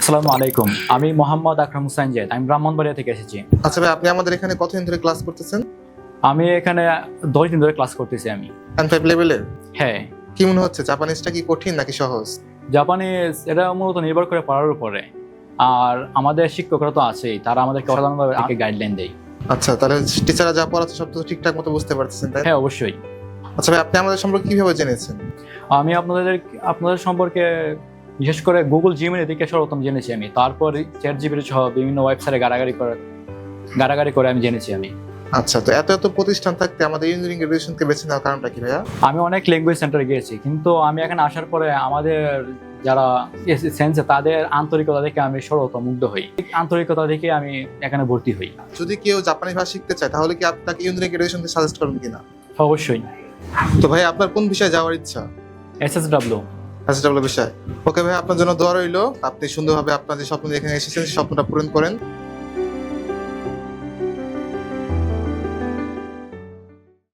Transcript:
আসসালামু আলাইকুম। আমি মোহাম্মদ আকরাম হুসাইন জেদ। আমি ব্রাহ্মণবাড়িয়া থেকে এসেছি। আচ্ছা ভাই, আপনি আমাদের এখানে কতদিন ধরে ক্লাস করতেছেন? আমি এখানে 10 দিন ধরে ক্লাস করতেছি আমি। N5 লেভেলের? হ্যাঁ, কি মনে হচ্ছে, জাপানিজটা কি কঠিন নাকি সহজ? জাপানিজ এটা মূলত নির্ভর করে পড়ার উপরে। আর আমাদের শিক্ষকরা তো আছেই, তারা আমাদেরকে সাধারণভাবে গাইডলাইন দেয়। আচ্ছা, তাহলে টিচাররা যা পড়াচ্ছে সব তো ঠিকঠাক মতো বুঝতে পারতেছেন, তাই? হ্যাঁ, অবশ্যই। আচ্ছা ভাই, আপনি আমাদের সম্পর্কে কিভাবে জেনেছেন? আমি আপনাদের সম্পর্কে বিশেষ করে গুগল জিমেইল থেকে সর্বপ্রথম জেনেছি আমি। তারপর চ্যাট জিপিটি সহ বিভিন্ন ওয়েবসাইটে গাড়াগাড়ি করে আমি জেনেছি আমি। আচ্ছা, তো এত এত প্রতিষ্ঠান থাকতে আমাদের ইঞ্জিনিয়ারিং গ্রাজুয়েশনকে বেছে নেওয়ার কারণটা কি ভাইয়া? আমি অনেক ল্যাঙ্গুয়েজ সেন্টারে গিয়েছি, কিন্তু আমি এখানে আসার পরে আমাদের যারা সেন্সে তাদের আন্তরিকতা দেখে আমি সর্বত মুগ্ধ হই। আন্তরিকতা দেখে আমি এখানে ভর্তি হই। যদি কেউ জাপানি ভাষা শিখতে চায় তাহলে কি আপনাকে ইঞ্জিনিয়ারিং গ্রাজুয়েশনকে সাজেস্ট করবেন কিনা? অবশ্যই। তো ভাই, আপনার কোন বিষয়ে যাওয়ার ইচ্ছা? SSW। বিষয়। ওকে ভাই, আপনার জন্য দোয়া রইলো। আপনি সুন্দরভাবে আপনার যে স্বপ্ন নিয়ে এখানে এসেছেন সেই স্বপ্নটা পূরণ করেন।